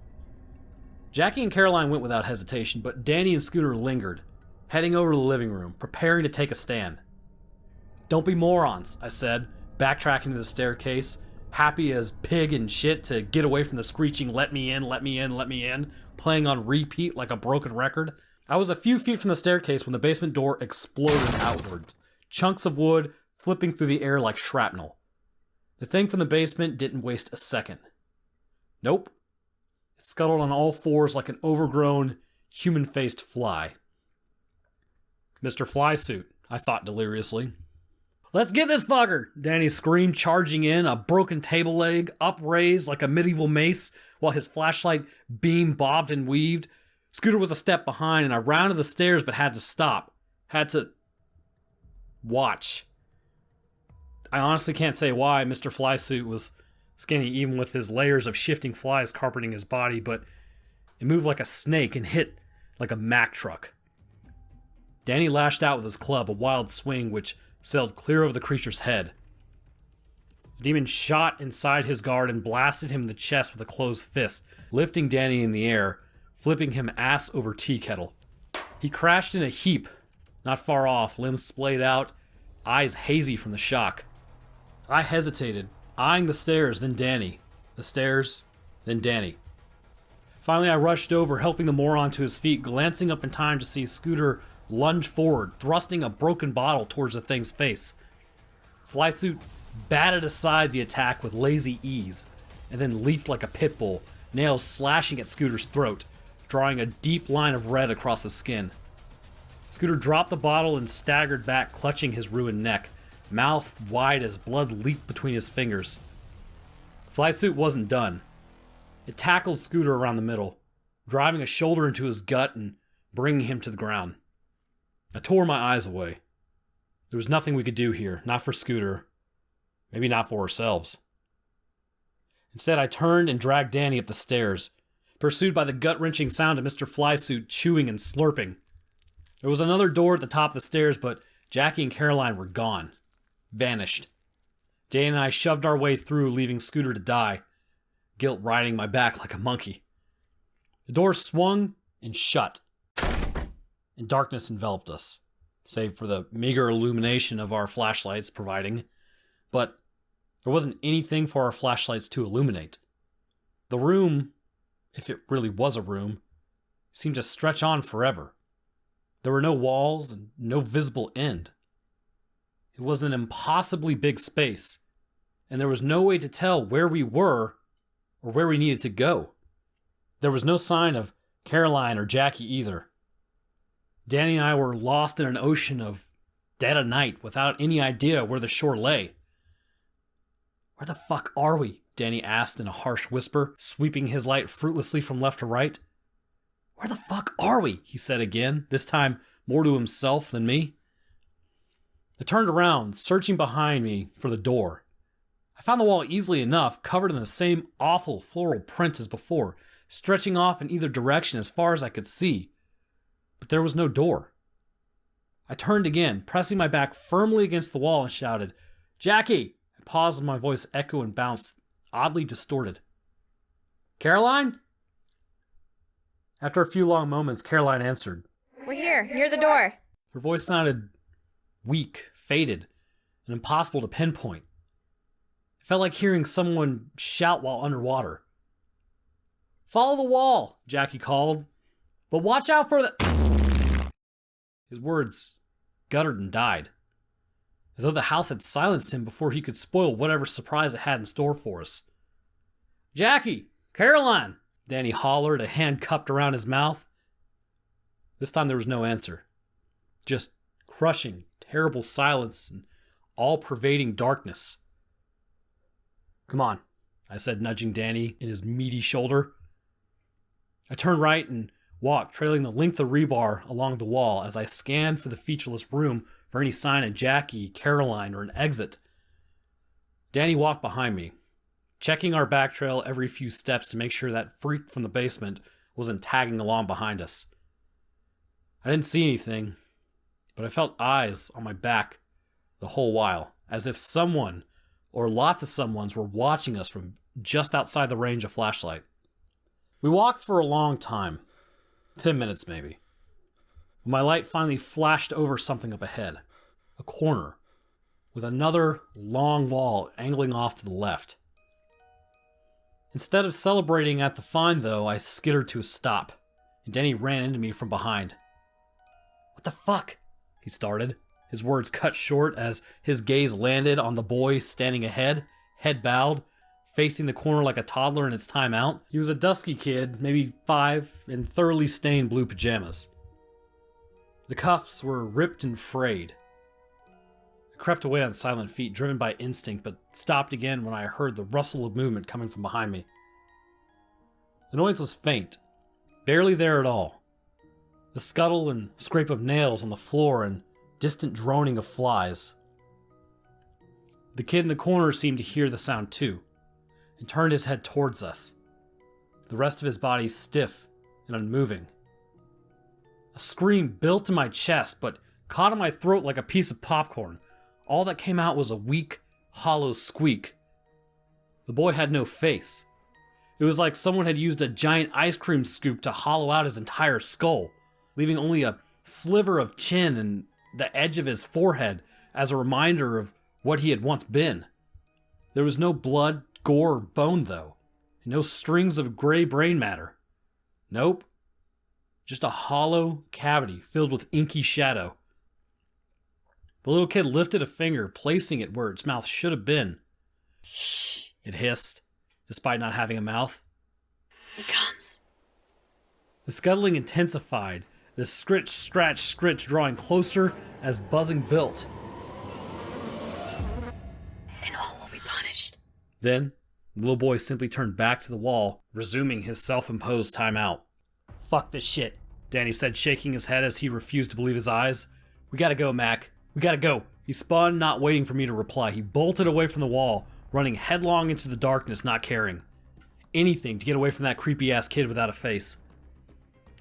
Jackie and Caroline went without hesitation, but Danny and Scooter lingered, heading over to the living room, preparing to take a stand. "Don't be morons," I said, backtracking to the staircase, happy as pig and shit to get away from the screeching "let me in, let me in, let me in," playing on repeat like a broken record. I was a few feet from the staircase when the basement door exploded outward, chunks of wood flipping through the air like shrapnel. The thing from the basement didn't waste a second. Nope. It scuttled on all fours like an overgrown, human-faced fly. "Mr. Flysuit," I thought deliriously. "Let's get this fucker!" Danny screamed, charging in, a broken table leg upraised like a medieval mace while his flashlight beam bobbed and weaved. Scooter was a step behind, and I rounded the stairs but had to stop. Had to watch. I honestly can't say why Mr. Flysuit was skinny even with his layers of shifting flies carpeting his body, but it moved like a snake and hit like a Mack truck. Danny lashed out with his club, a wild swing which sailed clear over the creature's head. The demon shot inside his guard and blasted him in the chest with a closed fist, lifting Danny in the air, flipping him ass over tea kettle. He crashed in a heap, not far off, limbs splayed out, eyes hazy from the shock. I hesitated, eyeing the stairs, then Danny. The stairs, then Danny. Finally, I rushed over, helping the moron to his feet, glancing up in time to see Scooter lunge forward, thrusting a broken bottle towards the thing's face. Flysuit batted aside the attack with lazy ease, and then leaped like a pit bull, nails slashing at Scooter's throat, drawing a deep line of red across his skin. Scooter dropped the bottle and staggered back, clutching his ruined neck, mouth wide as blood leaked between his fingers. Flysuit wasn't done. It tackled Scooter around the middle, driving a shoulder into his gut and bringing him to the ground. I tore my eyes away. There was nothing we could do here, not for Scooter, maybe not for ourselves. Instead, I turned and dragged Danny up the stairs, pursued by the gut-wrenching sound of Mr. Flysuit chewing and slurping. There was another door at the top of the stairs, but Jackie and Caroline were gone. Vanished. Danny and I shoved our way through, leaving Scooter to die, guilt riding my back like a monkey. The door swung and shut, and darkness enveloped us, save for the meager illumination of our flashlights providing, but there wasn't anything for our flashlights to illuminate. The room, if it really was a room, seemed to stretch on forever. There were no walls and no visible end. It was an impossibly big space, and there was no way to tell where we were or where we needed to go. There was no sign of Caroline or Jackie either. Danny and I were lost in an ocean of dead of night without any idea where the shore lay. "Where the fuck are we?" Danny asked in a harsh whisper, sweeping his light fruitlessly from left to right. "Where the fuck are we?" he said again, this time more to himself than me. I turned around, searching behind me for the door. I found the wall easily enough, covered in the same awful floral print as before, stretching off in either direction as far as I could see. But there was no door. I turned again, pressing my back firmly against the wall and shouted, "Jackie!" I paused with my voice echo and bounced, oddly distorted. "Caroline?" After a few long moments, Caroline answered. We're here, near the door. Her voice sounded weak, faded, and impossible to pinpoint. It felt like hearing someone shout while underwater. "Follow the wall," Jackie called. "But watch out for the..." His words guttered and died, as though the house had silenced him before he could spoil whatever surprise it had in store for us. "Jackie! Caroline!" Danny hollered, a hand cupped around his mouth. This time there was no answer. Just crushing, terrible silence and all-pervading darkness. "Come on," I said, nudging Danny in his meaty shoulder. I turned right and walked, trailing the length of rebar along the wall as I scanned for the featureless room for any sign of Jackie, Caroline, or an exit. Danny walked behind me, checking our back trail every few steps to make sure that freak from the basement wasn't tagging along behind us. I didn't see anything, but I felt eyes on my back the whole while, as if someone or lots of someones were watching us from just outside the range of flashlight. We walked for a long time, 10 minutes maybe, when my light finally flashed over something up ahead, a corner, with another long wall angling off to the left. Instead of celebrating at the find, though, I skittered to a stop, and Danny ran into me from behind. "What the fuck?" he started, his words cut short as his gaze landed on the boy standing ahead, head bowed, facing the corner like a toddler in its time out. He was a dusky kid, maybe 5, in thoroughly stained blue pajamas. The cuffs were ripped and frayed. I crept away on silent feet, driven by instinct, but stopped again when I heard the rustle of movement coming from behind me. The noise was faint, barely there at all. The scuttle and scrape of nails on the floor and distant droning of flies. The kid in the corner seemed to hear the sound too, and turned his head towards us, the rest of his body stiff and unmoving. A scream built in my chest, but caught in my throat like a piece of popcorn. All that came out was a weak, hollow squeak. The boy had no face. It was like someone had used a giant ice cream scoop to hollow out his entire skull, leaving only a sliver of chin and the edge of his forehead as a reminder of what he had once been. There was no blood, gore, or bone, though, and no strings of gray brain matter. Nope. Just a hollow cavity filled with inky shadow. The little kid lifted a finger, placing it where its mouth should have been. Shh, it hissed, despite not having a mouth. He comes. The scuttling intensified, the scritch, scratch, scritch drawing closer as buzzing built. And all will be punished. Then, the little boy simply turned back to the wall, resuming his self-imposed timeout. Fuck this shit, Danny said, shaking his head as he refused to believe his eyes. We gotta go, Mac. We gotta go. He spun, not waiting for me to reply. He bolted away from the wall, running headlong into the darkness, not caring. Anything to get away from that creepy-ass kid without a face.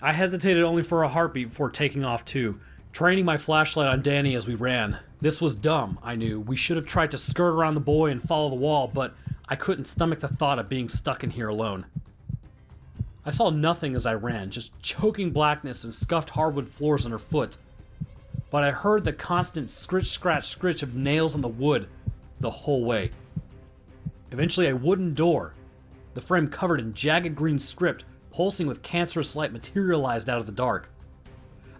I hesitated only for a heartbeat before taking off too, training my flashlight on Danny as we ran. This was dumb, I knew. We should have tried to skirt around the boy and follow the wall, but I couldn't stomach the thought of being stuck in here alone. I saw nothing as I ran, just choking blackness and scuffed hardwood floors underfoot. But I heard the constant scritch, scratch, scritch of nails on the wood the whole way. Eventually a wooden door, the frame covered in jagged green script, pulsing with cancerous light, materialized out of the dark.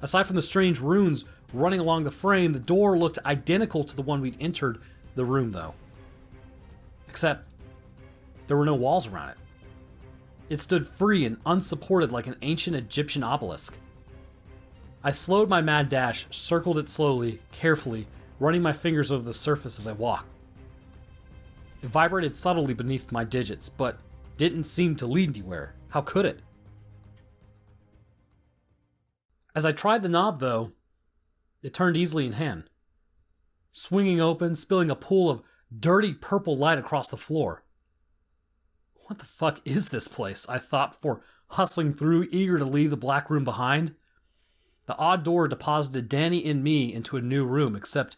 Aside from the strange runes running along the frame, the door looked identical to the one we'd entered the room though. Except, there were no walls around it. It stood free and unsupported like an ancient Egyptian obelisk. I slowed my mad dash, circled it slowly, carefully, running my fingers over the surface as I walked. It vibrated subtly beneath my digits, but didn't seem to lead anywhere. How could it? As I tried the knob, though, it turned easily in hand, swinging open, spilling a pool of dirty purple light across the floor. What the fuck is this place? I thought before hustling through, eager to leave the black room behind. The odd door deposited Danny and me into a new room, except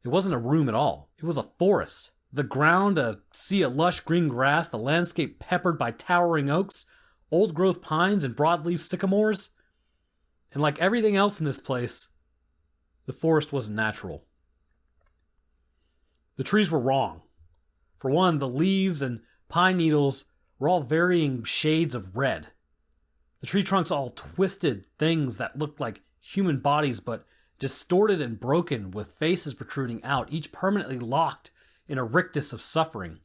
it wasn't a room at all. It was a forest. The ground, a sea of lush green grass, the landscape peppered by towering oaks, old-growth pines, and broadleaf sycamores. And like everything else in this place, the forest wasn't natural. The trees were wrong. For one, the leaves and pine needles were all varying shades of red. The tree trunks all twisted things that looked like human bodies, but distorted and broken, with faces protruding out, each permanently locked in a rictus of suffering.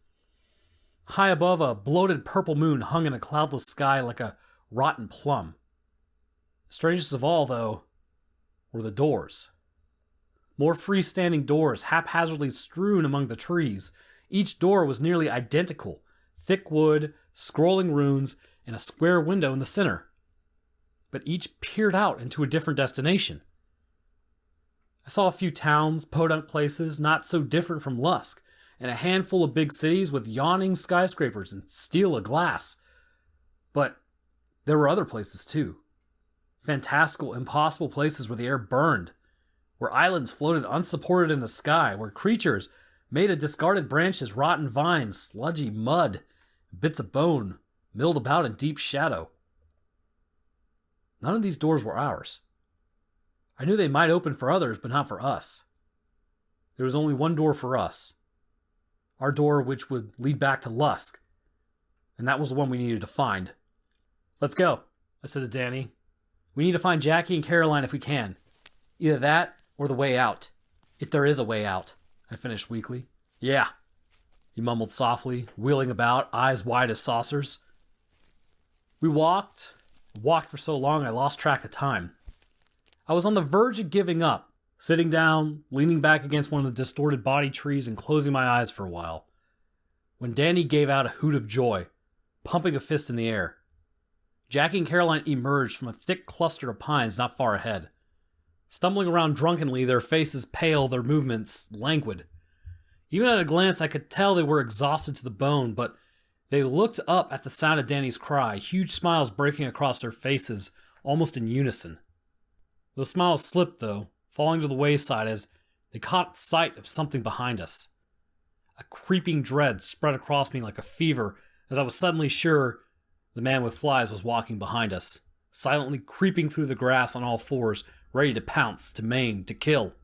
High above, a bloated purple moon hung in a cloudless sky like a rotten plum. Strangest of all, though, were the doors. More freestanding doors, haphazardly strewn among the trees. Each door was nearly identical. Thick wood, scrolling runes, and a square window in the center. But each peered out into a different destination. I saw a few towns, podunk places, not so different from Lusk, and a handful of big cities with yawning skyscrapers and steel of glass. But there were other places too. Fantastical, impossible places where the air burned, where islands floated unsupported in the sky, where creatures made of discarded branches, rotten vines, sludgy mud, bits of bone milled about in deep shadow. None of these doors were ours. I knew they might open for others, but not for us. There was only one door for us. Our door, which would lead back to Lusk. And that was the one we needed to find. Let's go, I said to Danny. We need to find Jackie and Caroline if we can. Either that or the way out. If there is a way out, I finished weakly. Yeah, he mumbled softly, wheeling about, eyes wide as saucers. We walked for so long I lost track of time. I was on the verge of giving up, sitting down, leaning back against one of the distorted body trees and closing my eyes for a while, when Danny gave out a hoot of joy, pumping a fist in the air. Jackie and Caroline emerged from a thick cluster of pines not far ahead, stumbling around drunkenly, their faces pale, their movements languid. Even at a glance, I could tell they were exhausted to the bone, but they looked up at the sound of Danny's cry, huge smiles breaking across their faces, almost in unison. Those smiles slipped, though, falling to the wayside as they caught sight of something behind us. A creeping dread spread across me like a fever as I was suddenly sure the man with flies was walking behind us, silently creeping through the grass on all fours, ready to pounce, to maim, to kill.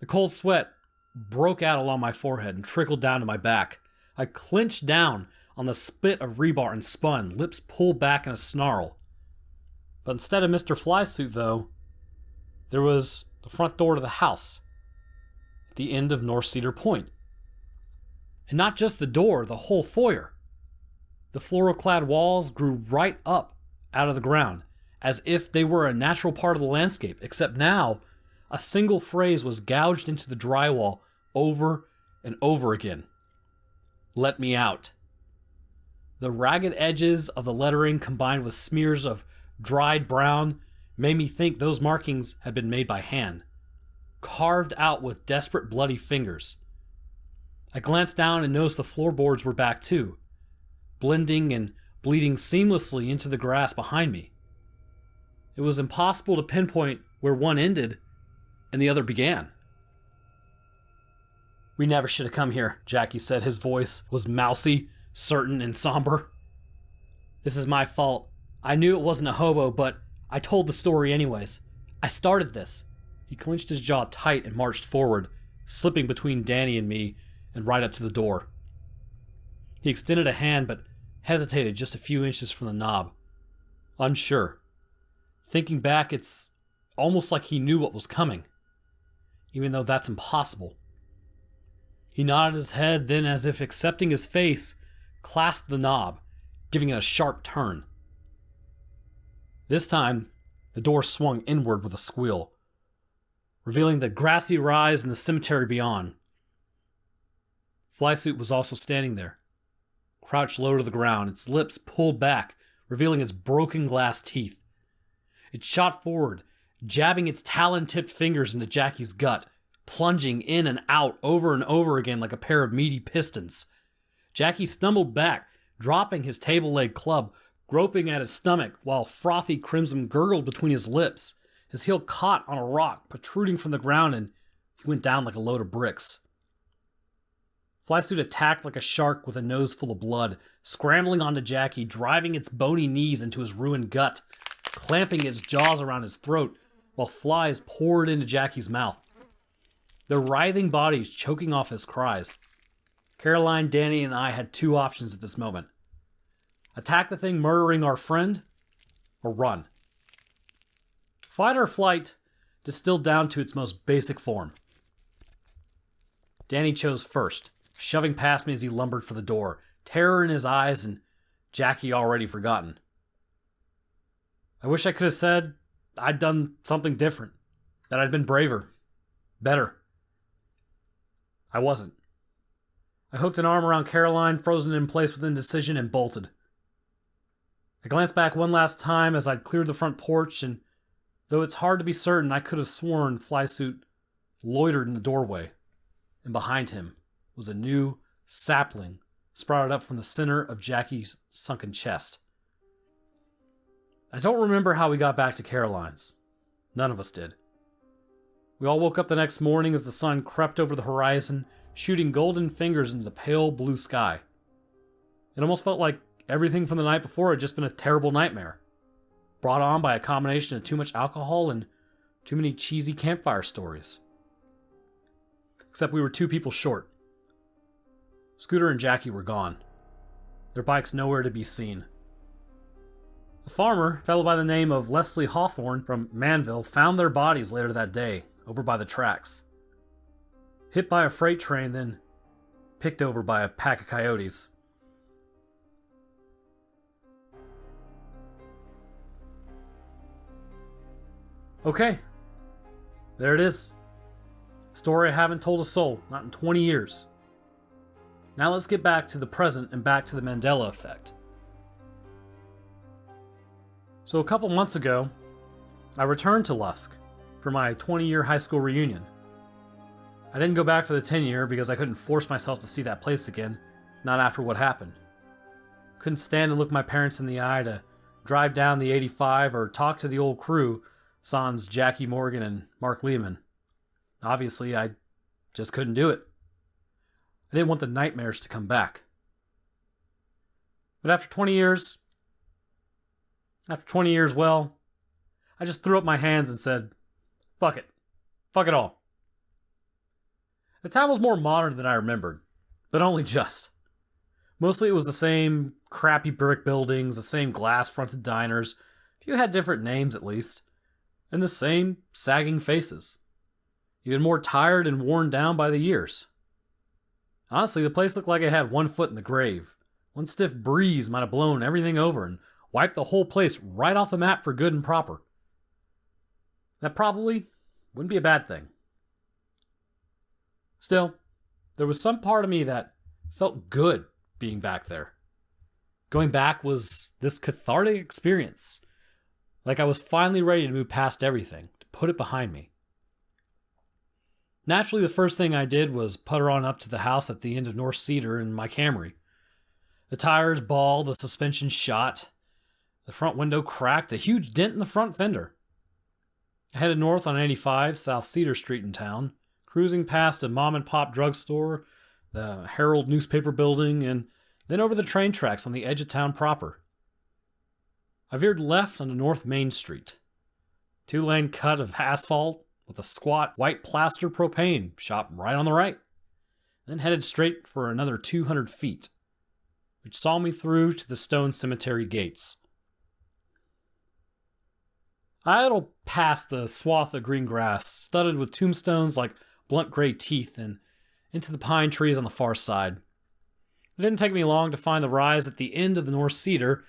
The cold sweat broke out along my forehead and trickled down to my back. I clenched down on the spit of rebar and spun, lips pulled back in a snarl. But instead of Mr. Flysuit, though, there was the front door to the house, at the end of North Cedar Point. And not just the door, the whole foyer. The floral-clad walls grew right up out of the ground, as if they were a natural part of the landscape, except now a single phrase was gouged into the drywall over and over again. Let me out. The ragged edges of the lettering combined with smears of dried brown made me think those markings had been made by hand, carved out with desperate bloody fingers. I glanced down and noticed the floorboards were back too, blending and bleeding seamlessly into the grass behind me. It was impossible to pinpoint where one ended and the other began. We never should have come here, Jackie said. His voice was mousy, certain, and somber. This is my fault. I knew it wasn't a hobo, but I told the story anyways. I started this. He clenched his jaw tight and marched forward, slipping between Danny and me and right up to the door. He extended a hand, but hesitated just a few inches from the knob, unsure. Thinking back, it's almost like he knew what was coming, even though that's impossible. He nodded his head, then, as if accepting his face, clasped the knob, giving it a sharp turn. This time, the door swung inward with a squeal, revealing the grassy rise and the cemetery beyond. Flysuit was also standing there, crouched low to the ground, its lips pulled back, revealing its broken glass teeth. It shot forward, jabbing its talon-tipped fingers into Jackie's gut, plunging in and out over and over again like a pair of meaty pistons. Jackie stumbled back, dropping his table-leg club, groping at his stomach, while frothy crimson gurgled between his lips. His heel caught on a rock protruding from the ground, and he went down like a load of bricks. Flysuit attacked like a shark with a nose full of blood, scrambling onto Jackie, driving its bony knees into his ruined gut, clamping its jaws around his throat, while flies poured into Jackie's mouth, their writhing bodies choking off his cries. Caroline, Danny, and I had two options at this moment. Attack the thing murdering our friend, or run. Fight or flight distilled down to its most basic form. Danny chose first, shoving past me as he lumbered for the door, terror in his eyes and Jackie already forgotten. I wish I could have said I'd done something different, that I'd been braver, better. I wasn't. I hooked an arm around Caroline, frozen in place with indecision, and bolted. I glanced back one last time as I'd cleared the front porch, and though it's hard to be certain, I could have sworn Flysuit loitered in the doorway, and behind him was a new sapling sprouted up from the center of Jackie's sunken chest. I don't remember how we got back to Caroline's. None of us did. We all woke up the next morning as the sun crept over the horizon, shooting golden fingers into the pale blue sky. It almost felt like everything from the night before had just been a terrible nightmare, brought on by a combination of too much alcohol and too many cheesy campfire stories. Except we were two people short. Scooter and Jackie were gone, their bikes nowhere to be seen. A farmer, a fellow by the name of Leslie Hawthorne from Manville, found their bodies later that day, over by the tracks. Hit by a freight train, then picked over by a pack of coyotes. Okay, there it is. A story I haven't told a soul, not in 20 years. Now let's get back to the present and back to the Mandela Effect. So a couple months ago, I returned to Lusk for my 20-year high school reunion. I didn't go back for the 10-year because I couldn't force myself to see that place again, not after what happened. Couldn't stand to look my parents in the eye, to drive down the 85 or talk to the old crew, sans Jackie Morgan and Mark Lehman. Obviously, I just couldn't do it. I didn't want the nightmares to come back. But after 20 years, well, I just threw up my hands and said, fuck it. Fuck it all. The town was more modern than I remembered, but only just. Mostly it was the same crappy brick buildings, the same glass-fronted diners, a few had different names at least, and the same sagging faces. Even more tired and worn down by the years. Honestly, the place looked like it had one foot in the grave. One stiff breeze might have blown everything over and wiped the whole place right off the map for good and proper. That probably wouldn't be a bad thing. Still, there was some part of me that felt good being back there. Going back was this cathartic experience. Like I was finally ready to move past everything, to put it behind me. Naturally, the first thing I did was putter on up to the house at the end of North Cedar in my Camry. The tires bald, the suspension shot, the front window cracked, a huge dent in the front fender. I headed north on 85, South Cedar Street in town, cruising past a mom-and-pop drugstore, the Herald newspaper building, and then over the train tracks on the edge of town proper. I veered left onto North Main Street. 2-lane cut of asphalt with a squat white plaster propane shop right on the right. Then headed straight for another 200 feet, which saw me through to the stone cemetery gates. I idled past the swath of green grass, studded with tombstones like blunt gray teeth, and into the pine trees on the far side. It didn't take me long to find the rise at the end of the North Cedar,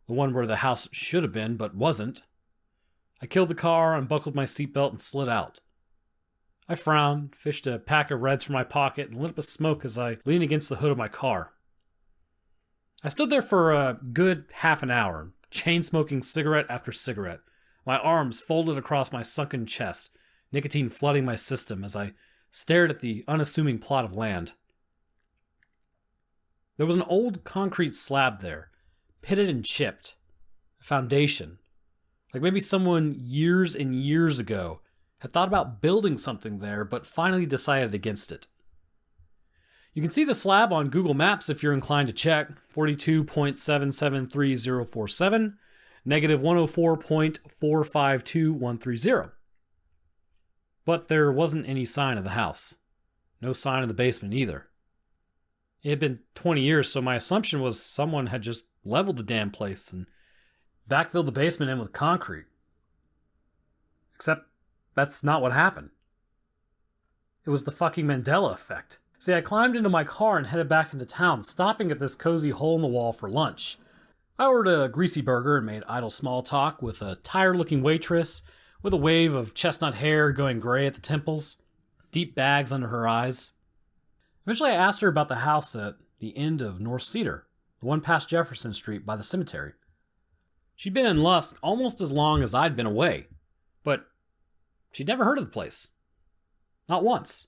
the one where the house should have been but wasn't. I killed the car, unbuckled my seatbelt, and slid out. I frowned, fished a pack of Reds from my pocket, and lit up a smoke as I leaned against the hood of my car. I stood there for a good half an hour, chain-smoking cigarette after cigarette, my arms folded across my sunken chest, nicotine flooding my system as I stared at the unassuming plot of land. There was an old concrete slab there, pitted and chipped, a foundation. Like maybe someone years and years ago had thought about building something there, but finally decided against it. You can see the slab on Google Maps if you're inclined to check, 42.773047, negative 104.452130. But there wasn't any sign of the house. No sign of the basement either. It had been 20 years, so my assumption was someone had just leveled the damn place and backfilled the basement in with concrete. Except that's not what happened. It was the fucking Mandela Effect. See, I climbed into my car and headed back into town, stopping at this cozy hole in the wall for lunch. I ordered a greasy burger and made idle small talk with a tired-looking waitress with a wave of chestnut hair going gray at the temples, deep bags under her eyes. Eventually I asked her about the house at the end of North Cedar, the one past Jefferson Street by the cemetery. She'd been in Lusk almost as long as I'd been away, but she'd never heard of the place. Not once.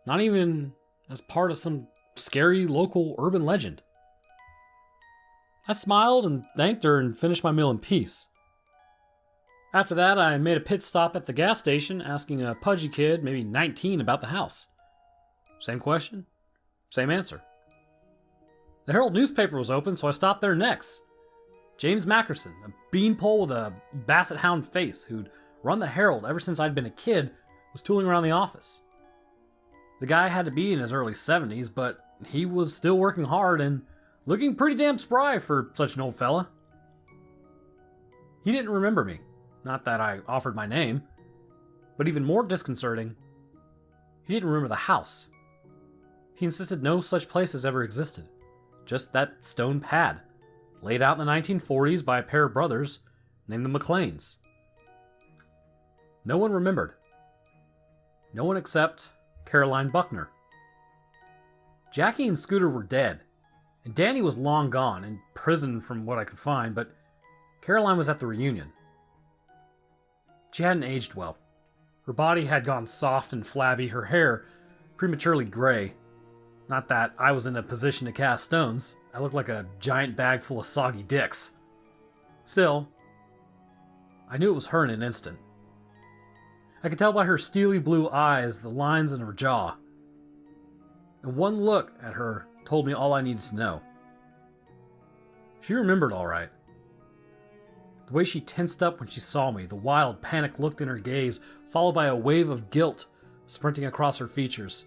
Not even as part of some scary local urban legend. I smiled and thanked her and finished my meal in peace. After that, I made a pit stop at the gas station, asking a pudgy kid, maybe 19, about the house. Same question, same answer. The Herald newspaper was open, so I stopped there next. James Mackerson, a beanpole with a basset hound face who'd run the Herald ever since I'd been a kid, was tooling around the office. The guy had to be in his early 70s, but he was still working hard and looking pretty damn spry for such an old fella. He didn't remember me. Not that I offered my name. But even more disconcerting, he didn't remember the house. He insisted no such place has ever existed. Just that stone pad, laid out in the 1940s by a pair of brothers named the McLeans. No one remembered. No one except Caroline Buckner. Jackie and Scooter were dead, and Danny was long gone, in prison from what I could find, but Caroline was at the reunion. She hadn't aged well. Her body had gone soft and flabby, her hair prematurely gray. Not that I was in a position to cast stones. I looked like a giant bag full of soggy dicks. Still, I knew it was her in an instant. I could tell by her steely blue eyes, the lines in her jaw. And one look at her told me all I needed to know. She remembered all right. The way she tensed up when she saw me, the wild, panicked look in her gaze, followed by a wave of guilt sprinting across her features.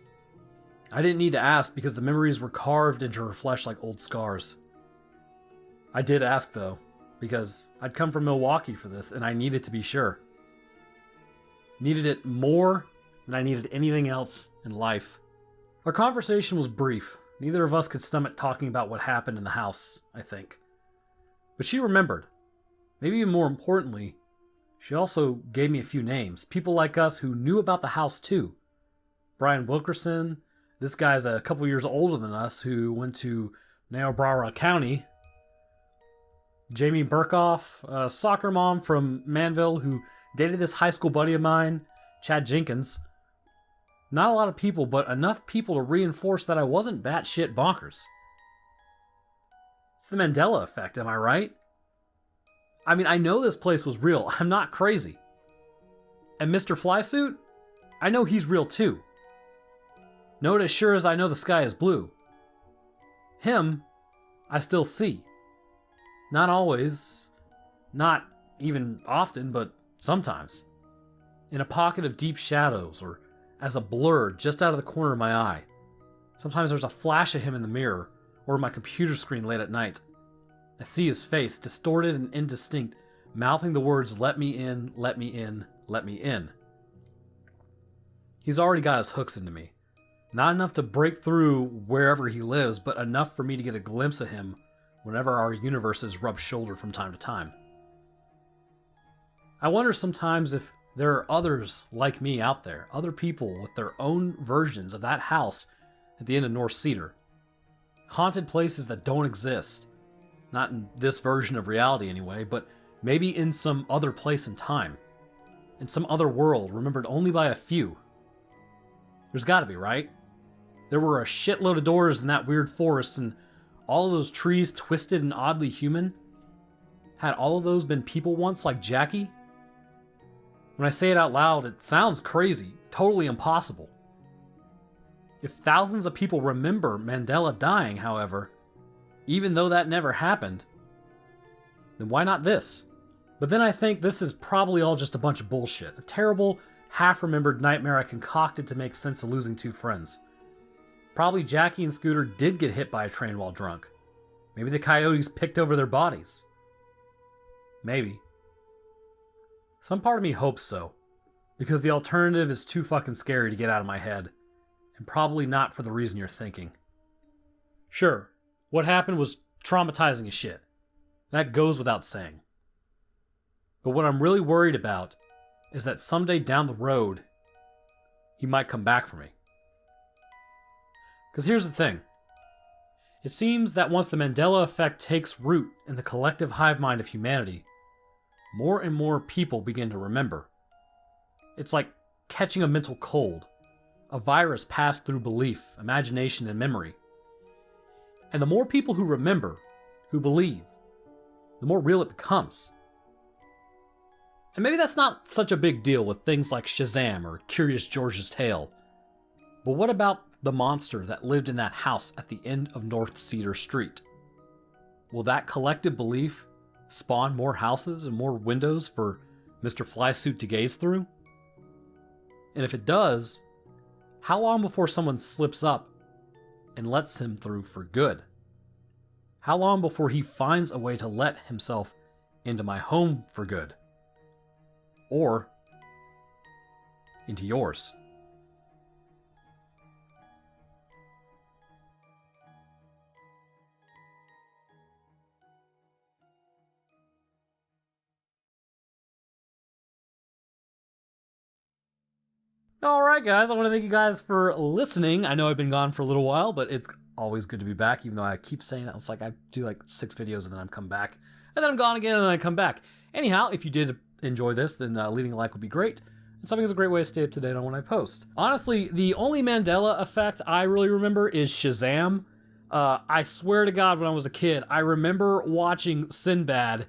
I didn't need to ask because the memories were carved into her flesh like old scars. I did ask though, because I'd come from Milwaukee for this and I needed to be sure. Needed it more than I needed anything else in life. Our conversation was brief. Neither of us could stomach talking about what happened in the house, I think. But she remembered. Maybe even more importantly, she also gave me a few names. People like us who knew about the house too. Brian Wilkerson, this guy's a couple years older than us who went to Niobrara County. Jamie Burkhoff, a soccer mom from Manville who dated this high school buddy of mine, Chad Jenkins. Not a lot of people, but enough people to reinforce that I wasn't batshit bonkers. It's the Mandela Effect, am I right? I mean, I know this place was real. I'm not crazy. And Mr. Flysuit? I know he's real too. Know it as sure as I know the sky is blue. Him, I still see. Not always, not even often, but sometimes. In a pocket of deep shadows, or as a blur just out of the corner of my eye. Sometimes there's a flash of him in the mirror, or my computer screen late at night. I see his face, distorted and indistinct, mouthing the words, "Let me in, let me in, let me in." He's already got his hooks into me. Not enough to break through wherever he lives, but enough for me to get a glimpse of him whenever our universes rub shoulder from time to time. I wonder sometimes if there are others like me out there, other people with their own versions of that house at the end of North Cedar. Haunted places that don't exist. Not in this version of reality anyway, but maybe in some other place and time. In some other world remembered only by a few. There's gotta be, right? There were a shitload of doors in that weird forest, and all of those trees twisted and oddly human. Had all of those been people once, like Jackie? When I say it out loud, it sounds crazy, totally impossible. If thousands of people remember Mandela dying, however, even though that never happened, then why not this? But then I think this is probably all just a bunch of bullshit. A terrible, half-remembered nightmare I concocted to make sense of losing two friends. Probably Jackie and Scooter did get hit by a train while drunk. Maybe the coyotes picked over their bodies. Maybe. Some part of me hopes so, because the alternative is too fucking scary to get out of my head, and probably not for the reason you're thinking. Sure, what happened was traumatizing as shit. That goes without saying. But what I'm really worried about is that someday down the road, he might come back for me. Because here's the thing. It seems that once the Mandela Effect takes root in the collective hive mind of humanity, more and more people begin to remember. It's like catching a mental cold. A virus passed through belief, imagination, and memory. And the more people who remember, who believe, the more real it becomes. And maybe that's not such a big deal with things like Shazam or Curious George's Tale. But what about the monster that lived in that house at the end of North Cedar Street? Will that collective belief spawn more houses and more windows for Mr. Flysuit to gaze through? And if it does, how long before someone slips up and lets him through for good? How long before he finds a way to let himself into my home for good? Or into yours? Alright guys, I want to thank you guys for listening. I know I've been gone for a little while, but it's always good to be back, even though I keep saying that. It's like I do like 6 videos and then I'm come back. And then I'm gone again and then I come back. Anyhow, if you did enjoy this, then leaving a like would be great. and something is a great way to stay up to date on when I post. Honestly, the only Mandela Effect I really remember is Shazam. I swear to God, when I was a kid, I remember watching Sinbad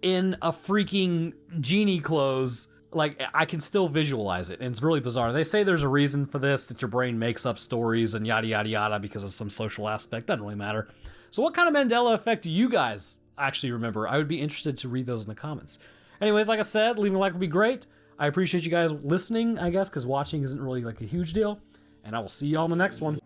in a freaking genie clothes. Like, I can still visualize it, and it's really bizarre. They say there's a reason for this, that your brain makes up stories and yada yada yada because of some social aspect. Doesn't really matter. So what kind of Mandela Effect do you guys actually remember? I would be interested to read those in the comments. Anyways, like I said, leaving a like would be great. I appreciate you guys listening, I guess, because watching isn't really like a huge deal. And I will see you all in the next one.